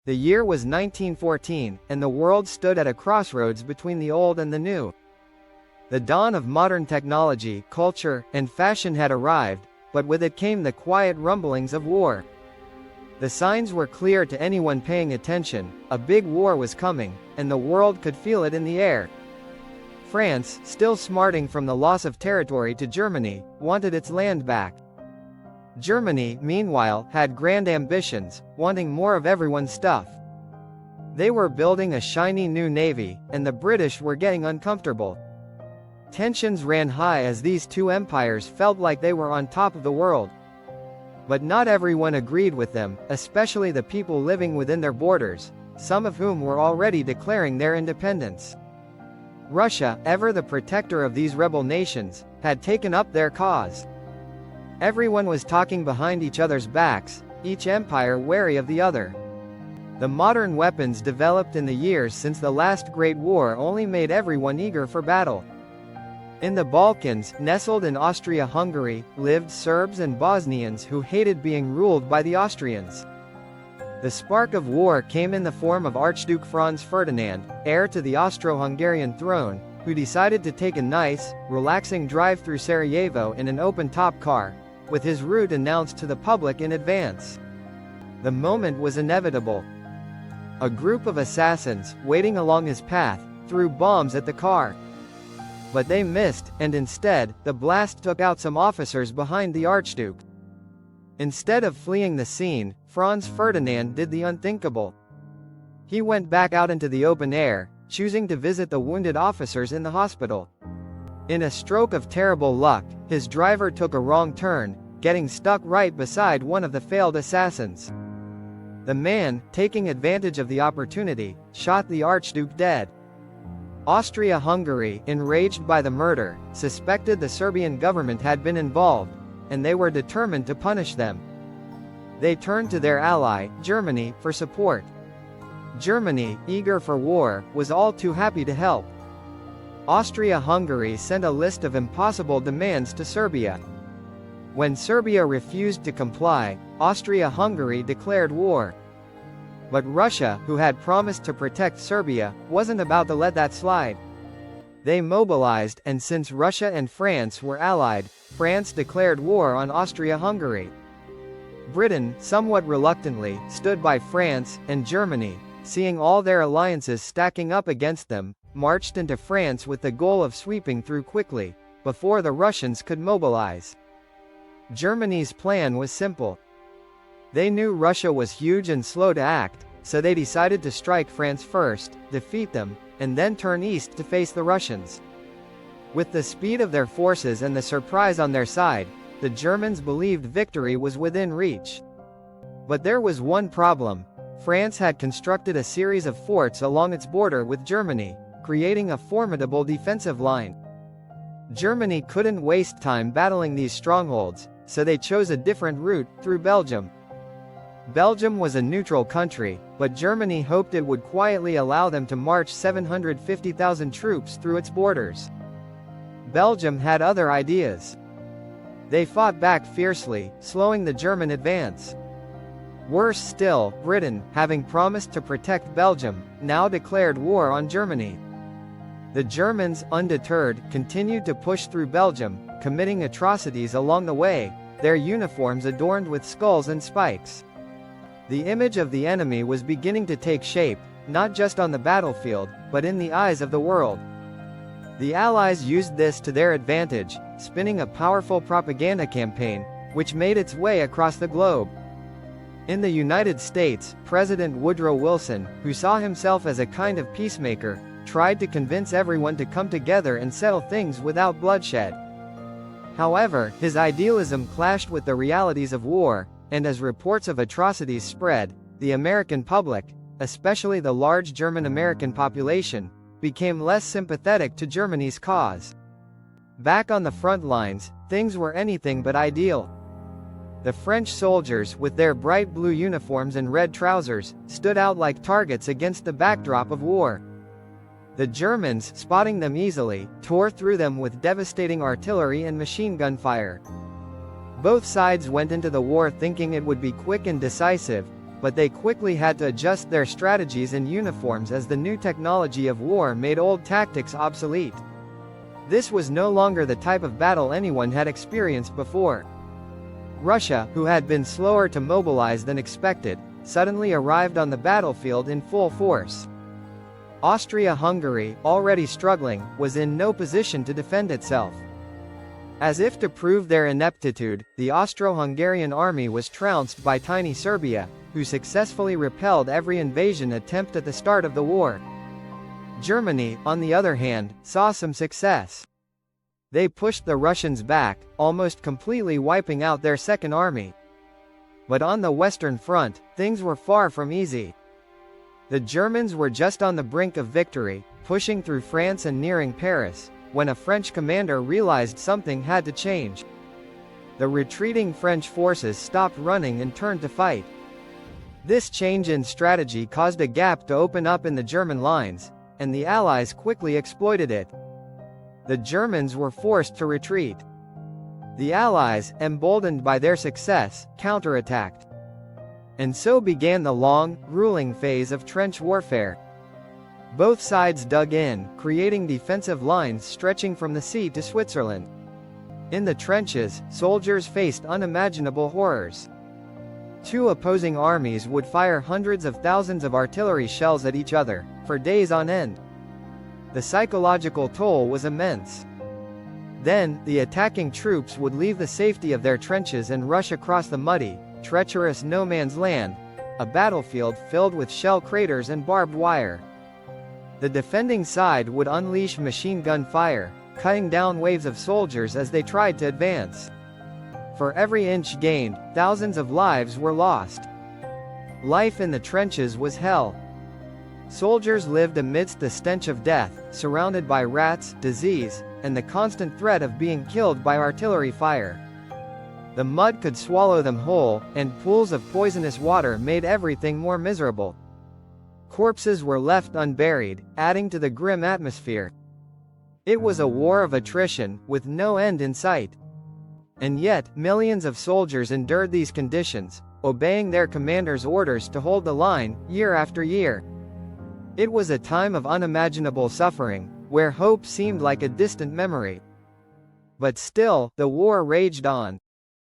The year was 1914, and the world stood at a crossroads between the old and the new. The dawn of modern technology, culture, and fashion had arrived, but with it came the quiet rumblings of war. The signs were clear to anyone paying attention: a big war was coming, and the world could feel it in the air. France, still smarting from the loss of territory to Germany, wanted its land back. Germany, meanwhile, had grand ambitions, wanting more of everyone's stuff. They were building a shiny new navy, and the British were getting uncomfortable. Tensions ran high as these two empires felt like they were on top of the world. But not everyone agreed with them, especially the people living within their borders, some of whom were already declaring their independence. Russia, ever the protector of these rebel nations, had taken up their cause. Everyone was talking behind each other's backs, each empire wary of the other. The modern weapons developed in the years since the last Great War only made everyone eager for battle. In the Balkans, nestled in Austria-Hungary, lived Serbs and Bosnians who hated being ruled by the Austrians. The spark of war came in the form of Archduke Franz Ferdinand, heir to the Austro-Hungarian throne, who decided to take a nice, relaxing drive through Sarajevo in an open-top car, with his route announced to the public in advance. The moment was inevitable. A group of assassins, waiting along his path, threw bombs at the car. But they missed, and instead, the blast took out some officers behind the Archduke. Instead of fleeing the scene, Franz Ferdinand did the unthinkable. He went back out into the open air, choosing to visit the wounded officers in the hospital. In a stroke of terrible luck, his driver took a wrong turn, getting stuck right beside one of the failed assassins. The man, taking advantage of the opportunity, shot the Archduke dead. Austria-Hungary, enraged by the murder, suspected the Serbian government had been involved, and they were determined to punish them. They turned to their ally, Germany, for support. Germany, eager for war, was all too happy to help. Austria-Hungary sent a list of impossible demands to Serbia. When Serbia refused to comply, Austria-Hungary declared war. But Russia, who had promised to protect Serbia, wasn't about to let that slide. They mobilized, and since Russia and France were allied, France declared war on Austria-Hungary. Britain, somewhat reluctantly, stood by France, and Germany, seeing all their alliances stacking up against them, marched into France with the goal of sweeping through quickly, before the Russians could mobilize. Germany's plan was simple. They knew Russia was huge and slow to act, so they decided to strike France first, defeat them, and then turn east to face the Russians. With the speed of their forces and the surprise on their side, the Germans believed victory was within reach. But there was one problem. France had constructed a series of forts along its border with Germany, creating a formidable defensive line. Germany couldn't waste time battling these strongholds, so they chose a different route, through Belgium. Belgium was a neutral country, but Germany hoped it would quietly allow them to march 750,000 troops through its borders. Belgium had other ideas. They fought back fiercely, slowing the German advance. Worse still, Britain, having promised to protect Belgium, now declared war on Germany. The Germans, undeterred, continued to push through Belgium, committing atrocities along the way, their uniforms adorned with skulls and spikes. The image of the enemy was beginning to take shape, not just on the battlefield, but in the eyes of the world. The Allies used this to their advantage, spinning a powerful propaganda campaign, which made its way across the globe. In the United States, President Woodrow Wilson, who saw himself as a kind of peacemaker, tried to convince everyone to come together and settle things without bloodshed. However, his idealism clashed with the realities of war, and as reports of atrocities spread, the American public, especially the large German-American population, became less sympathetic to Germany's cause. Back on the front lines, things were anything but ideal. The French soldiers, with their bright blue uniforms and red trousers, stood out like targets against the backdrop of war. The Germans, spotting them easily, tore through them with devastating artillery and machine gun fire. Both sides went into the war thinking it would be quick and decisive, but they quickly had to adjust their strategies and uniforms as the new technology of war made old tactics obsolete. This was no longer the type of battle anyone had experienced before. Russia, who had been slower to mobilize than expected, suddenly arrived on the battlefield in full force. Austria-Hungary, already struggling, was in no position to defend itself. As if to prove their ineptitude, the Austro-Hungarian army was trounced by tiny Serbia, who successfully repelled every invasion attempt at the start of the war. Germany, on the other hand, saw some success. They pushed the Russians back, almost completely wiping out their second army. But on the Western Front, things were far from easy. The Germans were just on the brink of victory, pushing through France and nearing Paris, when a French commander realized something had to change. The retreating French forces stopped running and turned to fight. This change in strategy caused a gap to open up in the German lines, and the Allies quickly exploited it. The Germans were forced to retreat. The Allies, emboldened by their success, counterattacked. And so began the long, grueling phase of trench warfare. Both sides dug in, creating defensive lines stretching from the sea to Switzerland. In the trenches, soldiers faced unimaginable horrors. Two opposing armies would fire hundreds of thousands of artillery shells at each other, for days on end. The psychological toll was immense. Then, the attacking troops would leave the safety of their trenches and rush across the muddy, treacherous no-man's land, a battlefield filled with shell craters and barbed wire. The defending side would unleash machine gun fire, cutting down waves of soldiers as they tried to advance. For every inch gained, thousands of lives were lost. Life in the trenches was hell. Soldiers lived amidst the stench of death, surrounded by rats, disease, and the constant threat of being killed by artillery fire. The mud could swallow them whole, and pools of poisonous water made everything more miserable. Corpses were left unburied, adding to the grim atmosphere. It was a war of attrition, with no end in sight. And yet, millions of soldiers endured these conditions, obeying their commanders' orders to hold the line, year after year. It was a time of unimaginable suffering, where hope seemed like a distant memory. But still, the war raged on.